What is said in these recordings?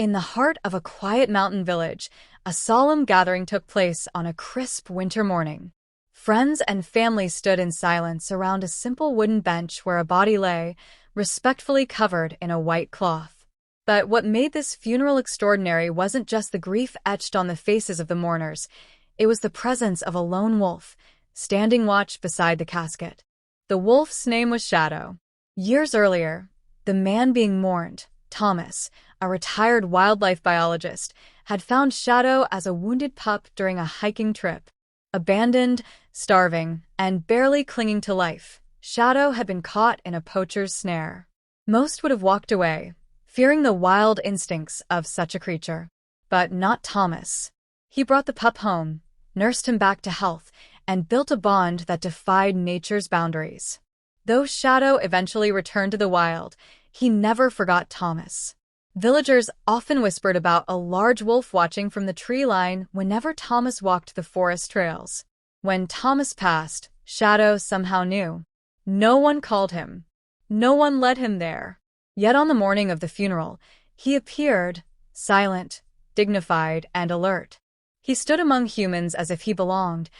In the heart of a quiet mountain village, a solemn gathering took place on a crisp winter morning. Friends and family stood in silence around a simple wooden bench where a body lay, respectfully covered in a white cloth. But what made this funeral extraordinary wasn't just the grief etched on the faces of the mourners. It was the presence of a lone wolf, standing watch beside the casket. The wolf's name was Shadow. Years earlier, the man being mourned, Thomas, a retired wildlife biologist, had found Shadow as a wounded pup during a hiking trip. Abandoned, starving, and barely clinging to life, Shadow had been caught in a poacher's snare. Most would have walked away, fearing the wild instincts of such a creature. But not Thomas. He brought the pup home, nursed him back to health, and built a bond that defied nature's boundaries. Though Shadow eventually returned to the wild, he never forgot Thomas. Villagers often whispered about a large wolf watching from the tree line whenever Thomas walked the forest trails. When Thomas passed, Shadow somehow knew. No one called him. No one led him there. Yet on the morning of the funeral, he appeared, silent, dignified, and alert. He stood among humans as if he belonged,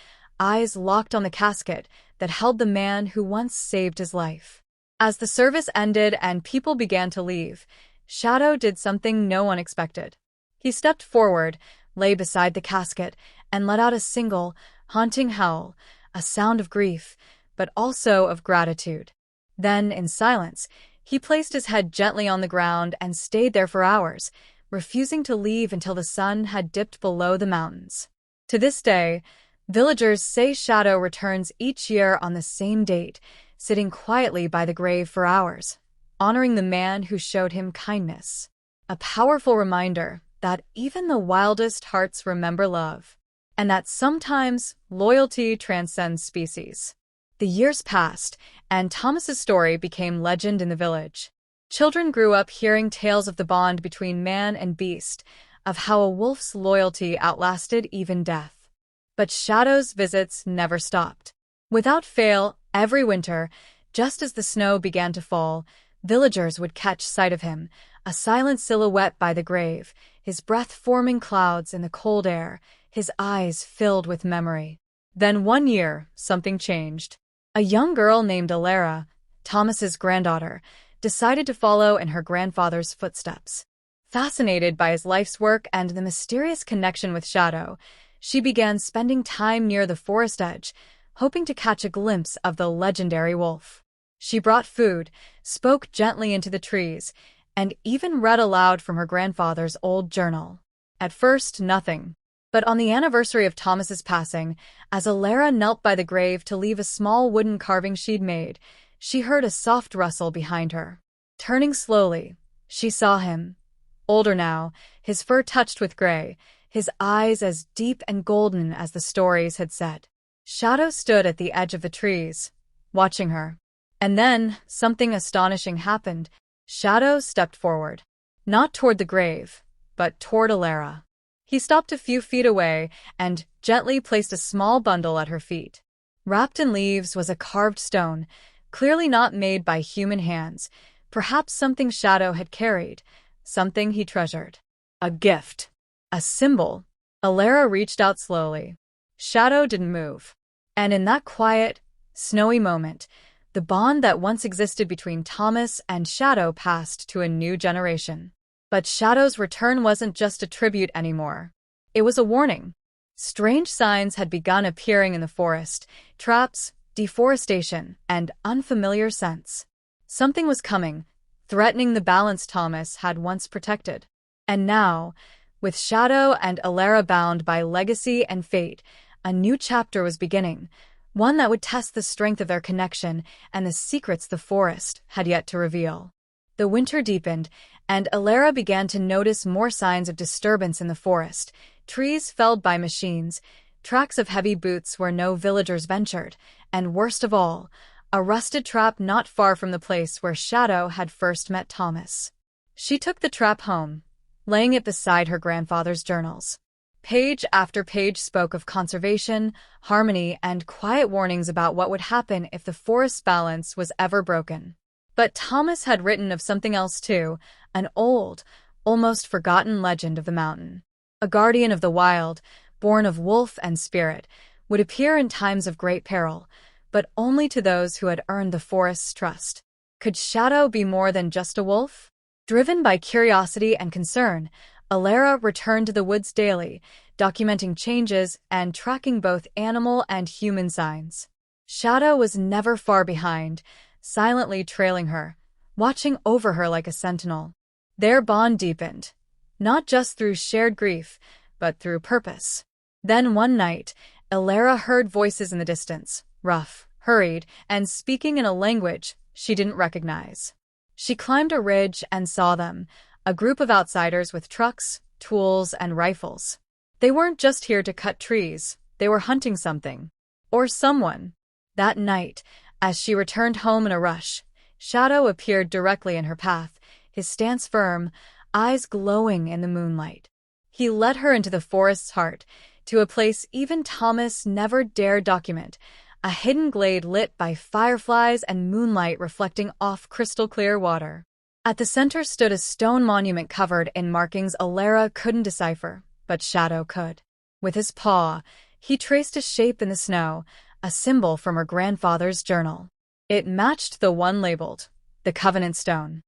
eyes locked on the casket that held the man who once saved his life. As the service ended and people began to leave, Shadow did something no one expected. He stepped forward, lay beside the casket, and let out a single, haunting howl, a sound of grief, but also of gratitude. Then, in silence, he placed his head gently on the ground and stayed there for hours, refusing to leave until the sun had dipped below the mountains. To this day, villagers say Shadow returns each year on the same date, sitting quietly by the grave for hours, honoring the man who showed him kindness. A powerful reminder that even the wildest hearts remember love, and that sometimes loyalty transcends species. The years passed, and Thomas's story became legend in the village. Children grew up hearing tales of the bond between man and beast, of how a wolf's loyalty outlasted even death. But Shadow's visits never stopped. Without fail, every winter, just as the snow began to fall, villagers would catch sight of him, a silent silhouette by the grave, his breath forming clouds in the cold air, his eyes filled with memory. Then one year, something changed. A young girl named Alara, Thomas's granddaughter, decided to follow in her grandfather's footsteps. Fascinated by his life's work and the mysterious connection with Shadow, she began spending time near the forest edge, hoping to catch a glimpse of the legendary wolf. She brought food, spoke gently into the trees, and even read aloud from her grandfather's old journal. At first, nothing. But on the anniversary of Thomas's passing, as Alara knelt by the grave to leave a small wooden carving she'd made, she heard a soft rustle behind her. Turning slowly, she saw him. Older now, his fur touched with gray, his eyes as deep and golden as the stories had said. Shadow stood at the edge of the trees, watching her. And then, something astonishing happened. Shadow stepped forward. Not toward the grave, but toward Alara. He stopped a few feet away and gently placed a small bundle at her feet. Wrapped in leaves was a carved stone, clearly not made by human hands, perhaps something Shadow had carried, something he treasured. A gift. A symbol. Alara reached out slowly. Shadow didn't move. And in that quiet, snowy moment, the bond that once existed between Thomas and Shadow passed to a new generation. But Shadow's return wasn't just a tribute anymore. It was a warning. Strange signs had begun appearing in the forest, traps, deforestation, and unfamiliar scents. Something was coming, threatening the balance Thomas had once protected. And now, with Shadow and Alara bound by legacy and fate, a new chapter was beginning, one that would test the strength of their connection and the secrets the forest had yet to reveal. The winter deepened, and Alara began to notice more signs of disturbance in the forest, trees felled by machines, tracks of heavy boots where no villagers ventured, and worst of all, a rusted trap not far from the place where Shadow had first met Thomas. She took the trap home, laying it beside her grandfather's journals. Page after page spoke of conservation, harmony, and quiet warnings about what would happen if the forest's balance was ever broken. But Thomas had written of something else too, an old, almost forgotten legend of the mountain. A guardian of the wild, born of wolf and spirit, would appear in times of great peril, but only to those who had earned the forest's trust. Could Shadow be more than just a wolf? Driven by curiosity and concern, Alara returned to the woods daily, documenting changes and tracking both animal and human signs. Shadow was never far behind, silently trailing her, watching over her like a sentinel. Their bond deepened, not just through shared grief, but through purpose. Then one night, Alara heard voices in the distance, rough, hurried, and speaking in a language she didn't recognize. She climbed a ridge and saw them, a group of outsiders with trucks, tools, and rifles. They weren't just here to cut trees, they were hunting something. Or someone. That night, as she returned home in a rush, Shadow appeared directly in her path, his stance firm, eyes glowing in the moonlight. He led her into the forest's heart, to a place even Thomas never dared document, a hidden glade lit by fireflies and moonlight reflecting off crystal-clear water. At the center stood a stone monument covered in markings Alara couldn't decipher, but Shadow could. With his paw, he traced a shape in the snow, a symbol from her grandfather's journal. It matched the one labeled, the Covenant Stone.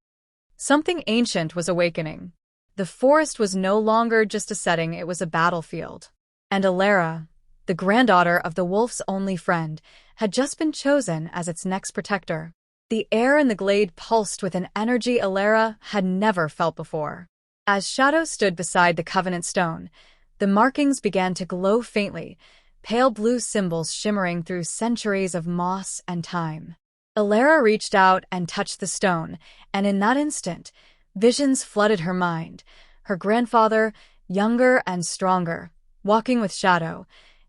Something ancient was awakening. The forest was no longer just a setting, it was a battlefield. And Alara, the granddaughter of the wolf's only friend, had just been chosen as its next protector. The air in the glade pulsed with an energy Alara had never felt before. As Shadow stood beside the Covenant Stone, the markings began to glow faintly, pale blue symbols shimmering through centuries of moss and time. Alara reached out and touched the stone, and in that instant, visions flooded her mind. Her grandfather, younger and stronger, walking with Shadow,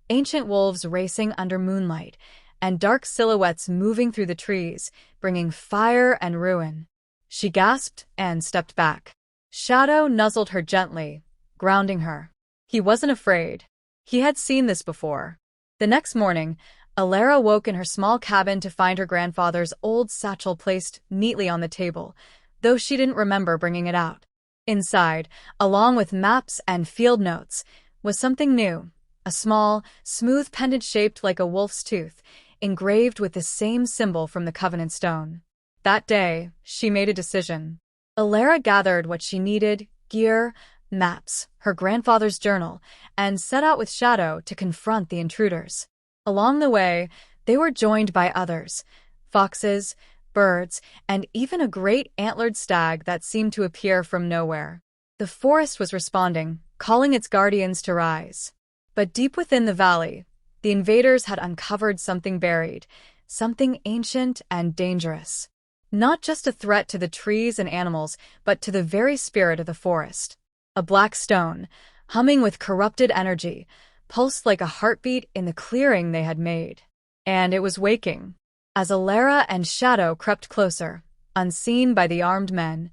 ancient wolves racing under moonlight, and dark silhouettes moving through the trees, bringing fire and ruin. She gasped and stepped back. Shadow nuzzled her gently, grounding her. He wasn't afraid. He had seen this before. The next morning, Alara woke in her small cabin to find her grandfather's old satchel placed neatly on the table, though she didn't remember bringing it out. Inside, along with maps and field notes, was something new, a small, smooth pendant shaped like a wolf's tooth, engraved with the same symbol from the Covenant Stone. That day, she made a decision. Alara gathered what she needed, gear, maps, her grandfather's journal, and set out with Shadow to confront the intruders. Along the way, they were joined by others, foxes, birds, and even a great antlered stag that seemed to appear from nowhere. The forest was responding, calling its guardians to rise. But deep within the valley, the invaders had uncovered something buried, something ancient and dangerous. Not just a threat to the trees and animals, but to the very spirit of the forest. A black stone, humming with corrupted energy, pulsed like a heartbeat in the clearing they had made. And it was waking. As Alara and Shadow crept closer, unseen by the armed men,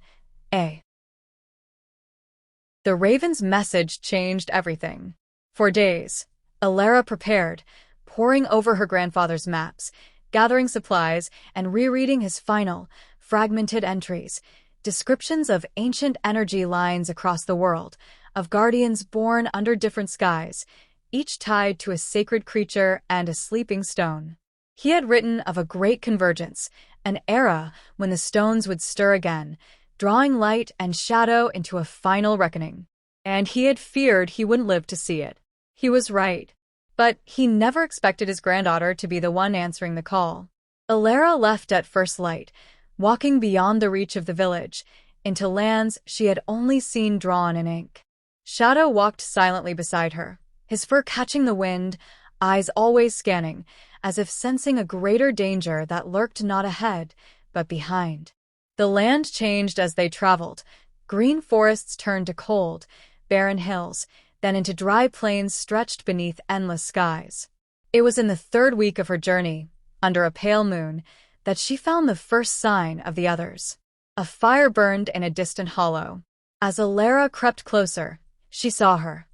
the raven's message changed everything. For days, Alara prepared, poring over her grandfather's maps, gathering supplies, and rereading his final, fragmented entries, descriptions of ancient energy lines across the world, of guardians born under different skies, each tied to a sacred creature and a sleeping stone. He had written of a great convergence, an era when the stones would stir again, drawing light and shadow into a final reckoning. And he had feared he wouldn't live to see it. He was right. But he never expected his granddaughter to be the one answering the call. Alara left at first light, walking beyond the reach of the village, into lands she had only seen drawn in ink. Shadow walked silently beside her, his fur catching the wind, eyes always scanning, as if sensing a greater danger that lurked not ahead, but behind. The land changed as they traveled. Green forests turned to cold, barren hills, then into dry plains stretched beneath endless skies. It was in the third week of her journey, under a pale moon, that she found the first sign of the others. A fire burned in a distant hollow. As Alara crept closer, she saw her,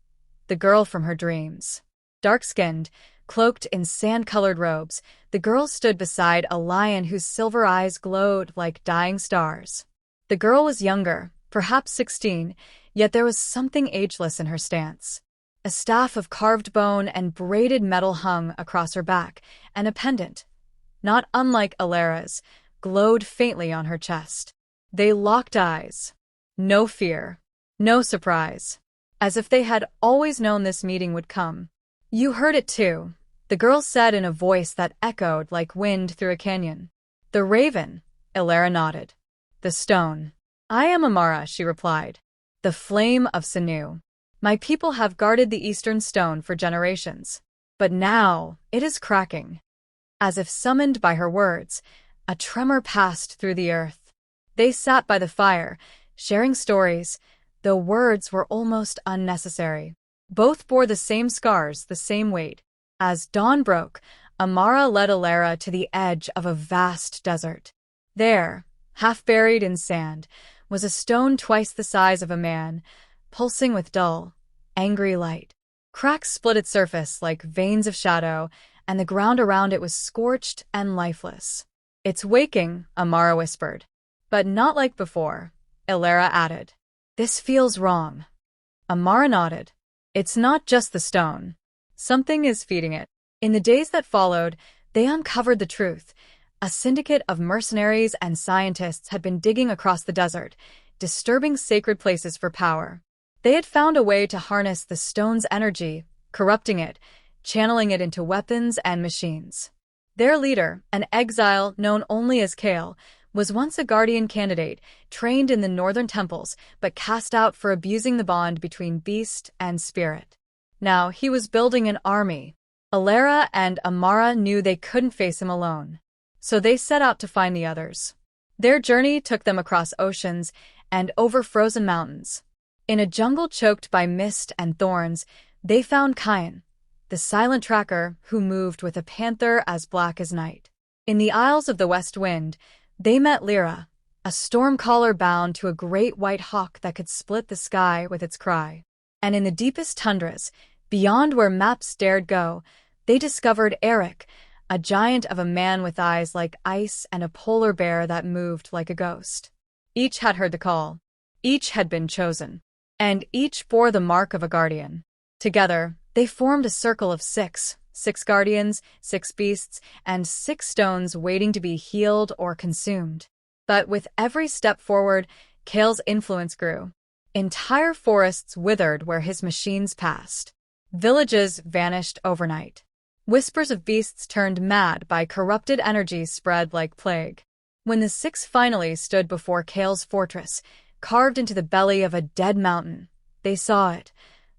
the girl from her dreams. Dark-skinned, cloaked in sand-colored robes, the girl stood beside a lion whose silver eyes glowed like dying stars. The girl was younger, perhaps 16, yet there was something ageless in her stance. A staff of carved bone and braided metal hung across her back, and a pendant, not unlike Alera's, glowed faintly on her chest. They locked eyes. No fear. No surprise. As if they had always known this meeting would come. "You heard it too," the girl said in a voice that echoed like wind through a canyon. "The raven," Alera nodded. "The stone." "I am Amara," she replied. "The flame of Sanu. My people have guarded the eastern stone for generations. But now it is cracking." As if summoned by her words, a tremor passed through the earth. They sat by the fire, sharing stories, though words were almost unnecessary. Both bore the same scars, the same weight. As dawn broke, Amara led Alera to the edge of a vast desert. There, half buried in sand, was a stone twice the size of a man, pulsing with dull, angry light. Cracks split its surface like veins of shadow, and the ground around it was scorched and lifeless. "It's waking," Amara whispered. "But not like before," Alera added. "This feels wrong." Amara nodded. "It's not just the stone. Something is feeding it." In the days that followed, they uncovered the truth. A syndicate of mercenaries and scientists had been digging across the desert, disturbing sacred places for power. They had found a way to harness the stone's energy, corrupting it, channeling it into weapons and machines. Their leader, an exile known only as Kale, was once a guardian candidate, trained in the northern temples, but cast out for abusing the bond between beast and spirit. Now he was building an army. Alera and Amara knew they couldn't face him alone. So they set out to find the others. Their journey took them across oceans and over frozen mountains. In a jungle choked by mist and thorns, they found Kyan, the silent tracker who moved with a panther as black as night. In the Isles of the West Wind, they met Lyra, a stormcaller bound to a great white hawk that could split the sky with its cry. And in the deepest tundras, beyond where maps dared go, they discovered Eric, a giant of a man with eyes like ice and a polar bear that moved like a ghost. Each had heard the call. Each had been chosen. And each bore the mark of a guardian. Together, they formed a circle of six guardians, 6 beasts, and 6 stones waiting to be healed or consumed. But with every step forward, Kale's influence grew. Entire forests withered where his machines passed. Villages vanished overnight. Whispers of beasts turned mad by corrupted energy spread like plague. When the 6 finally stood before Kale's fortress, carved into the belly of a dead mountain, they saw it,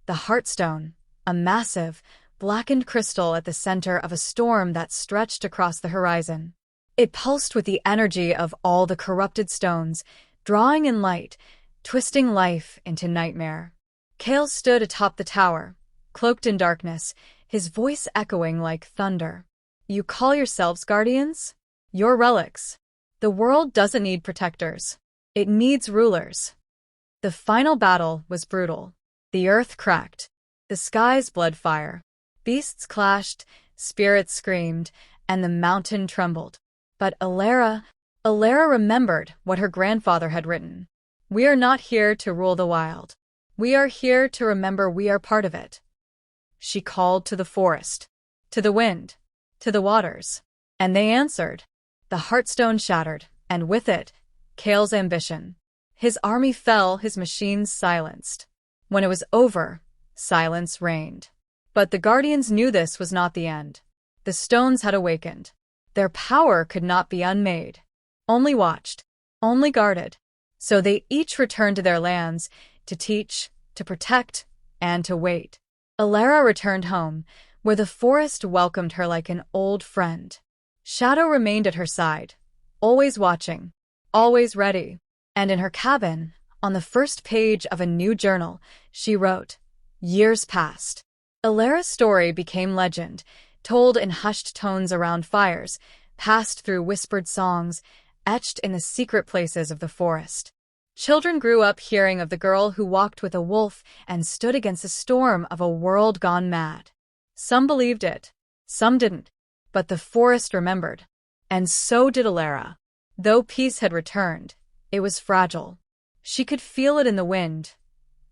the Heartstone, a massive, blackened crystal at the center of a storm that stretched across the horizon. It pulsed with the energy of all the corrupted stones, drawing in light, twisting life into nightmare. Kale stood atop the tower, cloaked in darkness, his voice echoing like thunder. "You call yourselves guardians? You're relics. The world doesn't need protectors. It needs rulers." The final battle was brutal. The earth cracked. The skies bled fire. Beasts clashed, spirits screamed, and the mountain trembled. But Alera remembered what her grandfather had written. "We are not here to rule the wild. We are here to remember we are part of it." She called to the forest, to the wind, to the waters. And they answered. The Heartstone shattered, and with it, Kale's ambition. His army fell, his machines silenced. When it was over, silence reigned. But the Guardians knew this was not the end. The stones had awakened. Their power could not be unmade. Only watched, only guarded. So they each returned to their lands, to teach, to protect, and to wait. Alera returned home, where the forest welcomed her like an old friend. Shadow remained at her side, always watching, always ready. And in her cabin, on the first page of a new journal, she wrote, "Years passed." Alera's story became legend, told in hushed tones around fires, passed through whispered songs, etched in the secret places of the forest. Children grew up hearing of the girl who walked with a wolf and stood against a storm of a world gone mad. Some believed it, some didn't, but the forest remembered. And so did Alera. Though peace had returned, it was fragile. She could feel it in the wind,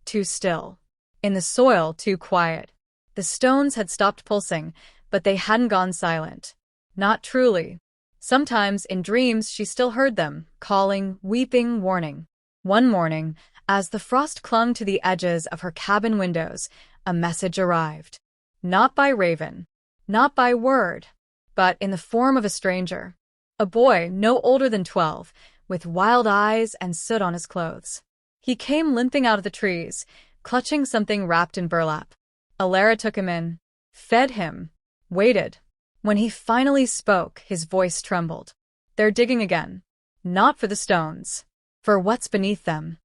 too still. In the soil, too quiet. The stones had stopped pulsing, but they hadn't gone silent. Not truly. Sometimes, in dreams, she still heard them, calling, weeping, warning. One morning, as the frost clung to the edges of her cabin windows, a message arrived. Not by raven, not by word, but in the form of a stranger. A boy no older than 12, with wild eyes and soot on his clothes. He came limping out of the trees, clutching something wrapped in burlap. Alara took him in, fed him, waited. When he finally spoke, his voice trembled. They're digging again. Not for the stones. For what's beneath them.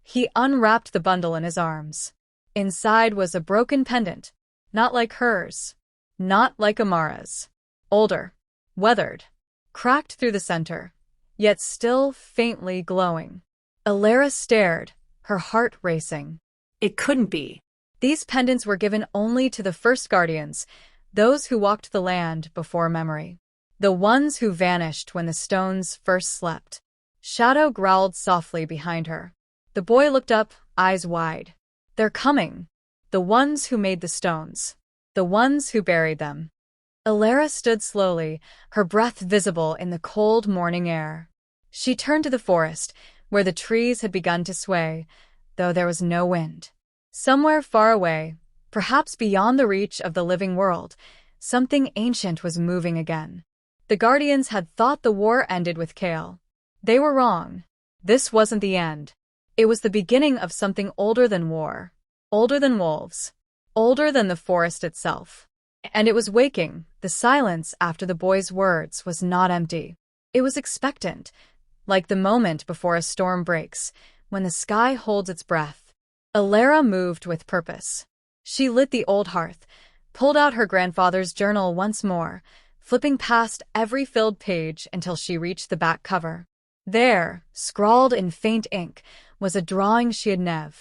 He unwrapped the bundle in his arms. Inside was a broken pendant. Not like hers. Not like Amara's. Older. Weathered. Cracked through the center. Yet still faintly glowing. Alara stared, her heart racing. It couldn't be. These pendants were given only to the first guardians, those who walked the land before memory. The ones who vanished when the stones first slept. Shadow growled softly behind her. The boy looked up, eyes wide. They're coming. The ones who made the stones. The ones who buried them. Alara stood slowly, her breath visible in the cold morning air. She turned to the forest, where the trees had begun to sway, though there was no wind. Somewhere far away, perhaps beyond the reach of the living world, something ancient was moving again. The Guardians had thought the war ended with Kale. They were wrong. This wasn't the end. It was the beginning of something older than war. Older than wolves. Older than the forest itself. And it was waking. The silence after the boy's words was not empty. It was expectant, like the moment before a storm breaks, when the sky holds its breath. Alara moved with purpose. She lit the old hearth, pulled out her grandfather's journal once more, flipping past every filled page until she reached the back cover. There, scrawled in faint ink, was a drawing she had never